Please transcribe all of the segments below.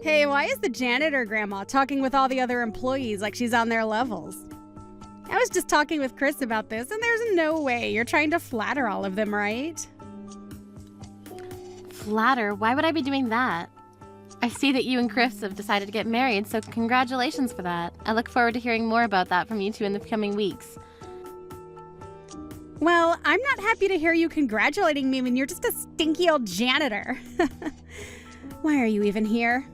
Hey, why is the janitor grandma talking with all the other employees like she's on their levels? I was just talking with Chris about this, and there's no way you're trying to flatter all of them, right? Flatter? Why would I be doing that? I see that you and Chris have decided to get married, so congratulations for that. I look forward to hearing more about that from you two in the coming weeks. Well, I'm not happy to hear you congratulating me when you're just a stinky old janitor. Why are you even here?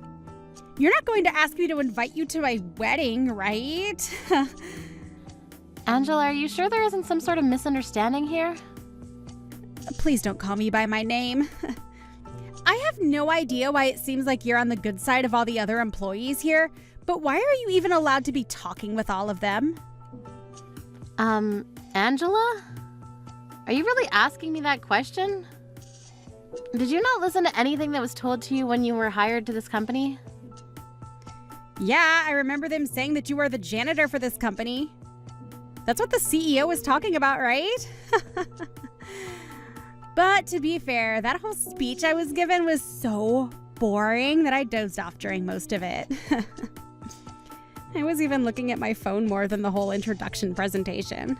You're not going to ask me to invite you to my wedding, right? Angela, are you sure there isn't some sort of misunderstanding here? Please don't call me by my name. I have no idea why it seems like you're on the good side of all the other employees here, but why are you even allowed to be talking with all of them? Angela? Are you really asking me that question? Did you not listen to anything that was told to you when you were hired to this company? Yeah, I remember them saying that you were the janitor for this company. That's what the CEO was talking about, right? But to be fair, that whole speech I was given was so boring that I dozed off during most of it. I was even looking at my phone more than the whole introduction presentation.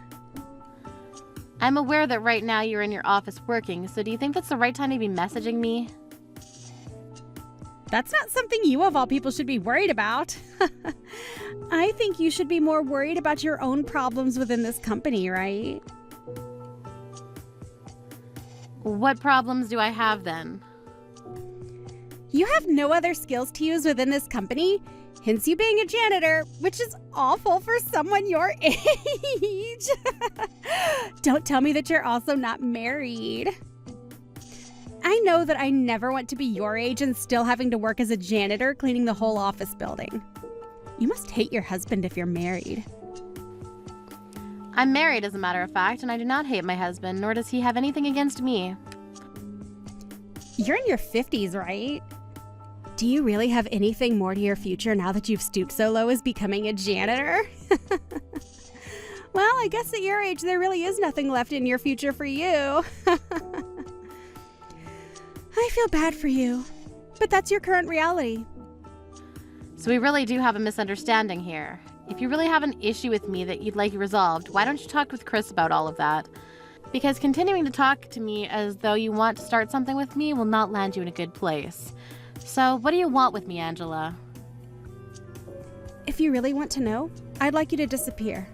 I'm aware that right now you're in your office working, so do you think that's the right time to be messaging me? That's not something you of all people should be worried about. I think you should be more worried about your own problems within this company, right? What problems do I have then? You have no other skills to use within this company, hence you being a janitor, which is awful for someone your age. Don't tell me that you're also not married. I know that I never want to be your age and still having to work as a janitor cleaning the whole office building. You must hate your husband if you're married. I'm married, as a matter of fact, and I do not hate my husband, nor does he have anything against me. You're in your 50s, right? Do you really have anything more to your future now that you've stooped so low as becoming a janitor? Well, I guess at your age there really is nothing left in your future for you. I feel bad for you, but that's your current reality. So we really do have a misunderstanding here. If you really have an issue with me that you'd like resolved, why don't you talk with Chris about all of that? Because continuing to talk to me as though you want to start something with me will not land you in a good place. So what do you want with me, Angela? If you really want to know, I'd like you to disappear.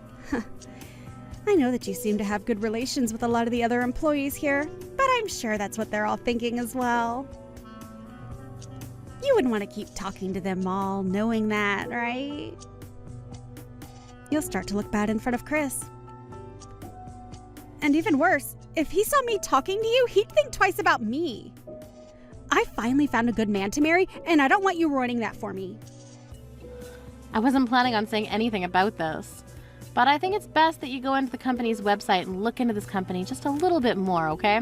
I know that you seem to have good relations with a lot of the other employees here, but I'm sure that's what they're all thinking as well. You wouldn't want to keep talking to them all, knowing that, right? You'll start to look bad in front of Chris. And even worse, if he saw me talking to you, he'd think twice about me. I finally found a good man to marry, and I don't want you ruining that for me. I wasn't planning on saying anything about this, but I think it's best that you go into the company's website and look into this company just a little bit more, okay?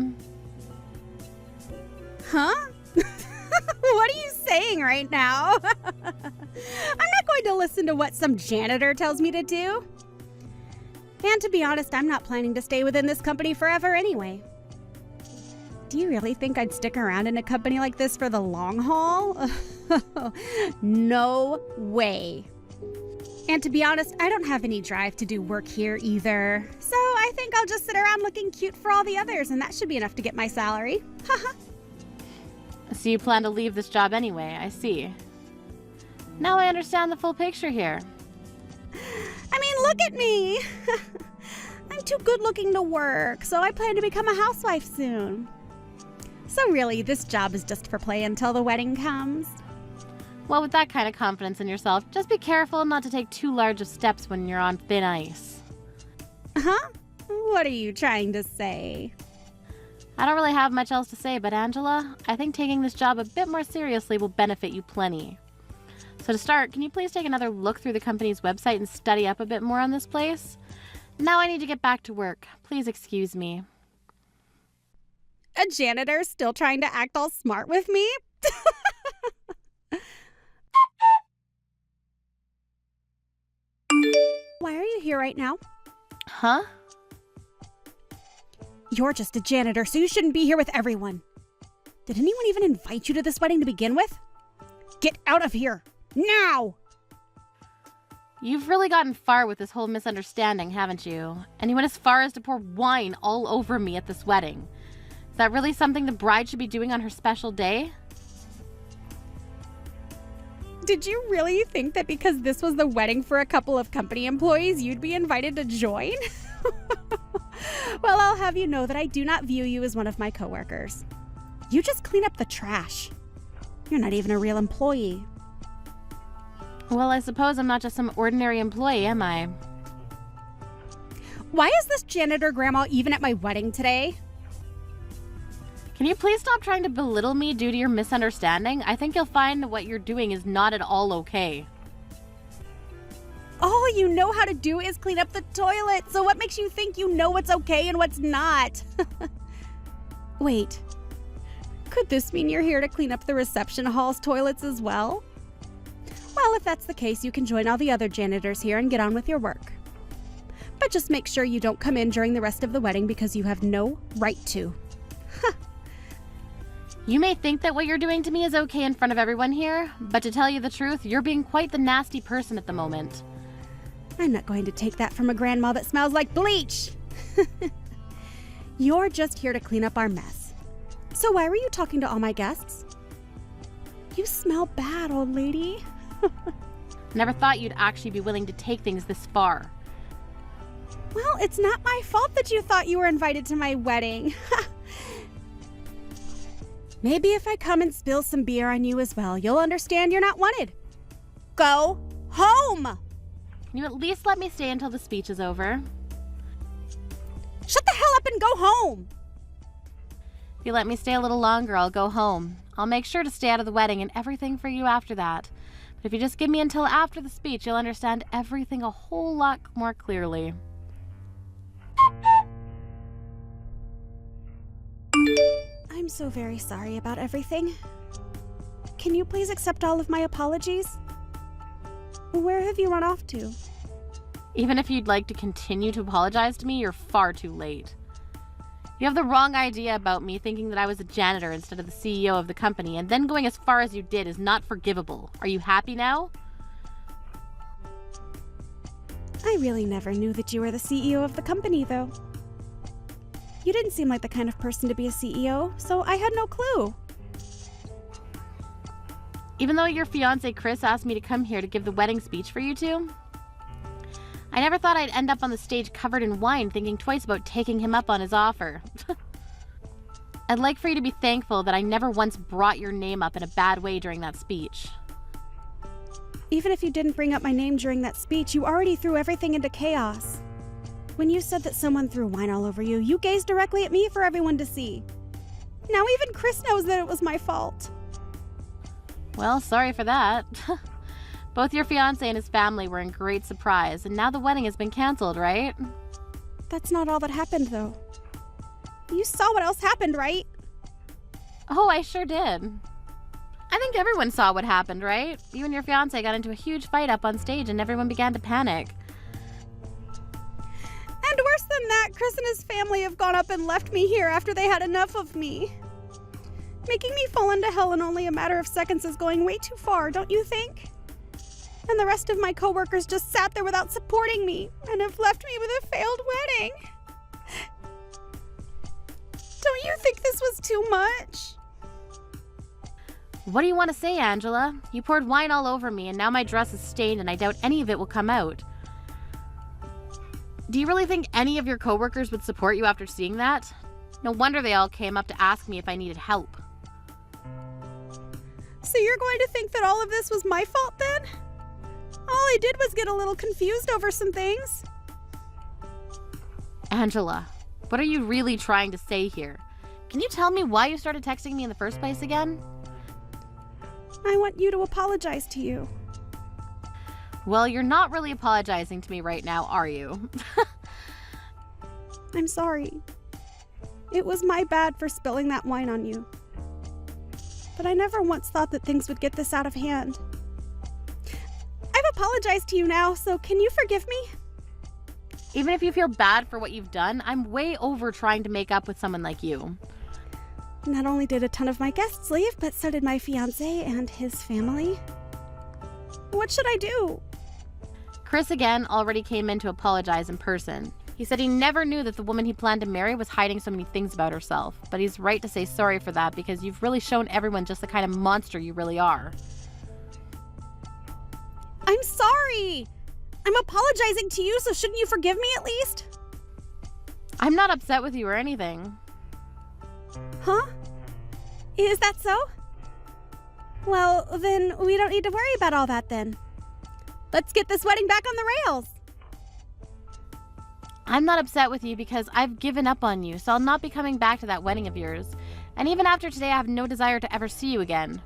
Huh? What are you saying right now? I'm not going to listen to what some janitor tells me to do. And to be honest, I'm not planning to stay within this company forever anyway. Do you really think I'd stick around in a company like this for the long haul? No way. And to be honest, I don't have any drive to do work here either. So I think I'll just sit around looking cute for all the others, and that should be enough to get my salary. Haha. So you plan to leave this job anyway, I see. Now I understand the full picture here. I mean, look at me. I'm too good looking to work, so I plan to become a housewife soon. So really, this job is just for play until the wedding comes. Well, with that kind of confidence in yourself, just be careful not to take too large of steps when you're on thin ice. Huh? What are you trying to say? I don't really have much else to say, but Angela, I think taking this job a bit more seriously will benefit you plenty. So to start, can you please take another look through the company's website and study up a bit more on this place? Now I need to get back to work. Please excuse me. A janitor still trying to act all smart with me? Why are you here right now? Huh? You're just a janitor, so you shouldn't be here with everyone. Did anyone even invite you to this wedding to begin with? Get out of here! Now! You've really gotten far with this whole misunderstanding, haven't you? And you went as far as to pour wine all over me at this wedding. Is that really something the bride should be doing on her special day? Did you really think that because this was the wedding for a couple of company employees, you'd be invited to join? Well, I'll have you know that I do not view you as one of my coworkers. You just clean up the trash. You're not even a real employee. Well, I suppose I'm not just some ordinary employee, am I? Why is this janitor grandma even at my wedding today? Can you please stop trying to belittle me due to your misunderstanding? I think you'll find that what you're doing is not at all okay. All you know how to do is clean up the toilet, so what makes you think you know what's okay and what's not? Wait, could this mean you're here to clean up the reception hall's toilets as well? Well, if that's the case, you can join all the other janitors here and get on with your work. But just make sure you don't come in during the rest of the wedding because you have no right to. You may think that what you're doing to me is okay in front of everyone here, but to tell you the truth, you're being quite the nasty person at the moment. I'm not going to take that from a grandma that smells like bleach. You're just here to clean up our mess. So why were you talking to all my guests? You smell bad, old lady. Never thought you'd actually be willing to take things this far. Well, it's not my fault that you thought you were invited to my wedding. Maybe if I come and spill some beer on you as well, you'll understand you're not wanted. Go home! Can you at least let me stay until the speech is over? Shut the hell up and go home! If you let me stay a little longer, I'll go home. I'll make sure to stay out of the wedding and everything for you after that. But if you just give me until after the speech, you'll understand everything a whole lot more clearly. I'm so very sorry about everything. Can you please accept all of my apologies? Where have you run off to? Even if you'd like to continue to apologize to me, you're far too late. You have the wrong idea about me, thinking that I was a janitor instead of the CEO of the company, and then going as far as you did is not forgivable. Are you happy now? I really never knew that you were the CEO of the company, though. You didn't seem like the kind of person to be a CEO, so I had no clue. Even though your fiancé Chris asked me to come here to give the wedding speech for you two, I never thought I'd end up on the stage covered in wine thinking twice about taking him up on his offer. I'd like for you to be thankful that I never once brought your name up in a bad way during that speech. Even if you didn't bring up my name during that speech, you already threw everything into chaos. When you said that someone threw wine all over you, you gazed directly at me for everyone to see. Now even Chris knows that it was my fault. Well, sorry for that. Both your fiancé and his family were in great surprise, and now the wedding has been canceled, right? That's not all that happened, though. You saw what else happened, right? Oh, I sure did. I think everyone saw what happened, right? You and your fiancé got into a huge fight up on stage and everyone began to panic. And worse than that, Chris and his family have gone up and left me here after they had enough of me. Making me fall into hell in only a matter of seconds is going way too far, don't you think? And the rest of my coworkers just sat there without supporting me and have left me with a failed wedding. Don't you think this was too much? What do you want to say, Angela? You poured wine all over me and now my dress is stained and I doubt any of it will come out. Do you really think any of your coworkers would support you after seeing that? No wonder they all came up to ask me if I needed help. So you're going to think that all of this was my fault then? All I did was get a little confused over some things. Angela, what are you really trying to say here? Can you tell me why you started texting me in the first place again? I want you to apologize to you. Well, you're not really apologizing to me right now, are you? I'm sorry. It was my bad for spilling that wine on you. But I never once thought that things would get this out of hand. I've apologized to you now, so can you forgive me? Even if you feel bad for what you've done, I'm way over trying to make up with someone like you. Not only did a ton of my guests leave, but so did my fiancé and his family. What should I do? Chris again already came in to apologize in person. He said he never knew that the woman he planned to marry was hiding so many things about herself, but he's right to say sorry for that because you've really shown everyone just the kind of monster you really are. I'm sorry! I'm apologizing to you, so shouldn't you forgive me at least? I'm not upset with you or anything. Huh? Is that so? Well, then we don't need to worry about all that then. Let's get this wedding back on the rails. I'm not upset with you because I've given up on you, so I'll not be coming back to that wedding of yours. And even after today, I have no desire to ever see you again.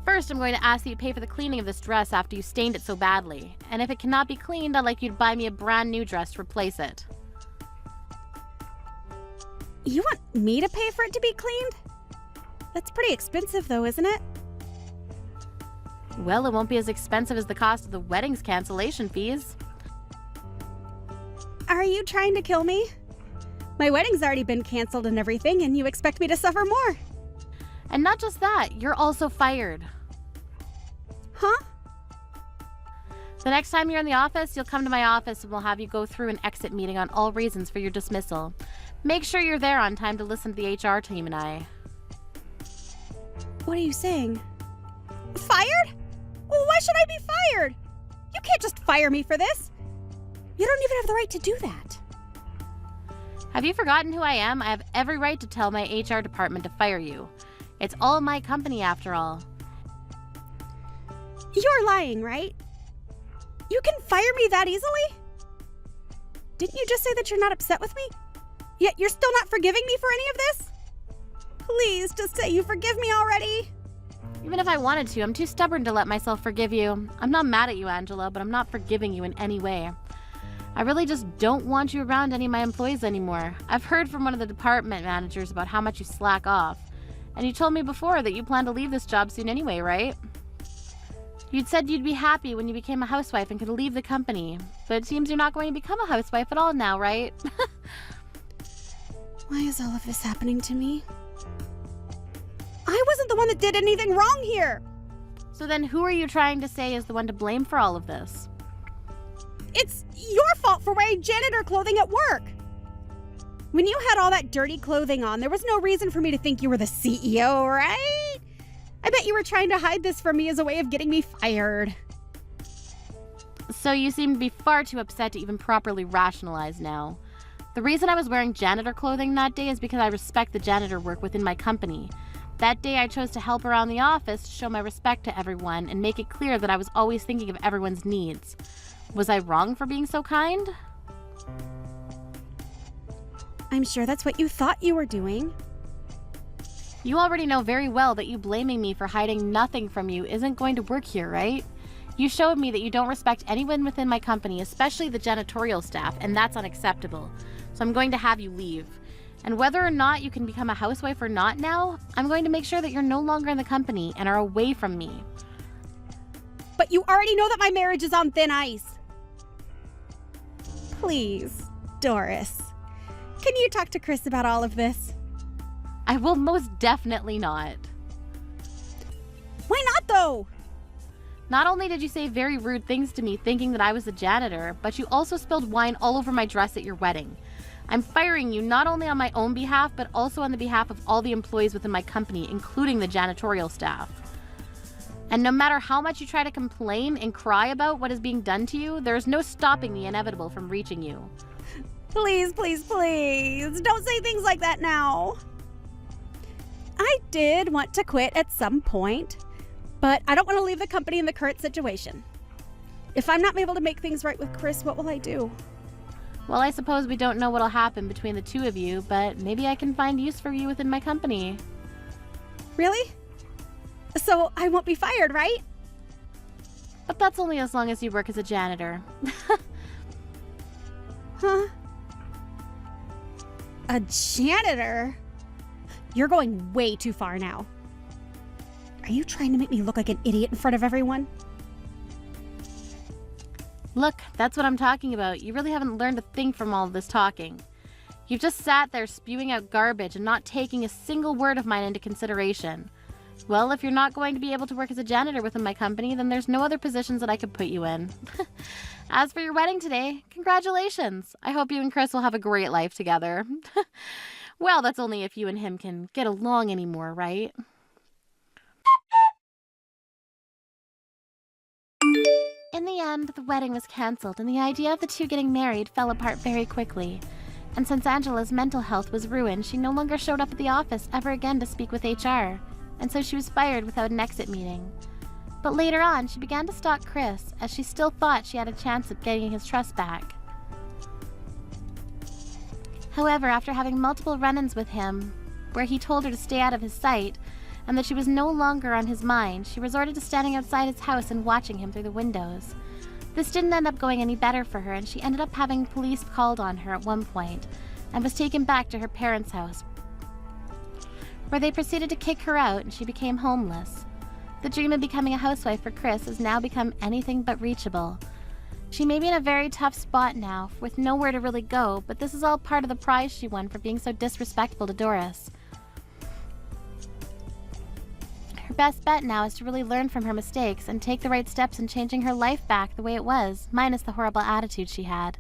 First, I'm going to ask that you pay for the cleaning of this dress after you stained it so badly. And if it cannot be cleaned, I'd like you to buy me a brand new dress to replace it. You want me to pay for it to be cleaned? That's pretty expensive though, isn't it? Well, it won't be as expensive as the cost of the wedding's cancellation fees. Are you trying to kill me? My wedding's already been canceled and everything, and you expect me to suffer more. And not just that, you're also fired. Huh? The next time you're in the office, you'll come to my office and we'll have you go through an exit meeting on all reasons for your dismissal. Make sure you're there on time to listen to the HR team and I. What are you saying? Fired? Well, why should I be fired? You can't just fire me for this. You don't even have the right to do that. Have you forgotten who I am? I have every right to tell my HR department to fire you. It's all my company after all. You're lying, right? You can fire me that easily? Didn't you just say that you're not upset with me? Yet you're still not forgiving me for any of this? Please, just say you forgive me already. Even if I wanted to, I'm too stubborn to let myself forgive you. I'm not mad at you, Angela, but I'm not forgiving you in any way. I really just don't want you around any of my employees anymore. I've heard from one of the department managers about how much you slack off. And you told me before that you plan to leave this job soon anyway, right? You'd said you'd be happy when you became a housewife and could leave the company. But it seems you're not going to become a housewife at all now, right? Why is all of this happening to me? I wasn't the one that did anything wrong here. So then who are you trying to say is the one to blame for all of this? It's your fault for wearing janitor clothing at work. When you had all that dirty clothing on, there was no reason for me to think you were the CEO, right? I bet you were trying to hide this from me as a way of getting me fired. So you seem to be far too upset to even properly rationalize now. The reason I was wearing janitor clothing that day is because I respect the janitor work within my company. That day I chose to help around the office to show my respect to everyone and make it clear that I was always thinking of everyone's needs. Was I wrong for being so kind? I'm sure that's what you thought you were doing. You already know very well that you blaming me for hiding nothing from you isn't going to work here, right? You showed me that you don't respect anyone within my company, especially the janitorial staff, and that's unacceptable. So I'm going to have you leave. And whether or not you can become a housewife or not now, I'm going to make sure that you're no longer in the company and are away from me. But you already know that my marriage is on thin ice. Please, Doris, can you talk to Chris about all of this? I will most definitely not. Why not, though? Not only did you say very rude things to me thinking that I was the janitor, but you also spilled wine all over my dress at your wedding. I'm firing you not only on my own behalf, but also on the behalf of all the employees within my company, including the janitorial staff. And no matter how much you try to complain and cry about what is being done to you, there is no stopping the inevitable from reaching you. Please, please, please, don't say things like that now. I did want to quit at some point, but I don't want to leave the company in the current situation. If I'm not able to make things right with Chris, what will I do? Well, I suppose we don't know what'll happen between the two of you, but maybe I can find use for you within my company. Really? So I won't be fired, right? But that's only as long as you work as a janitor. Huh? A janitor? You're going way too far now. Are you trying to make me look like an idiot in front of everyone? Look, that's what I'm talking about. You really haven't learned a thing from all of this talking. You've just sat there spewing out garbage and not taking a single word of mine into consideration. Well, if you're not going to be able to work as a janitor within my company, then there's no other positions that I could put you in. As for your wedding today, congratulations. I hope you and Chris will have a great life together. Well, that's only if you and him can get along anymore, right? In the end, the wedding was cancelled, and the idea of the two getting married fell apart very quickly. And since Angela's mental health was ruined, she no longer showed up at the office ever again to speak with HR, and so she was fired without an exit meeting. But later on, she began to stalk Chris, as she still thought she had a chance of getting his trust back. However, after having multiple run-ins with him, where he told her to stay out of his sight, and that she was no longer on his mind, she resorted to standing outside his house and watching him through the windows. This didn't end up going any better for her, and she ended up having police called on her at one point, and was taken back to her parents' house, where they proceeded to kick her out and she became homeless. The dream of becoming a housewife for Chris has now become anything but reachable. She may be in a very tough spot now, with nowhere to really go, but this is all part of the prize she won for being so disrespectful to Doris. Her best bet now is to really learn from her mistakes and take the right steps in changing her life back the way it was, minus the horrible attitude she had.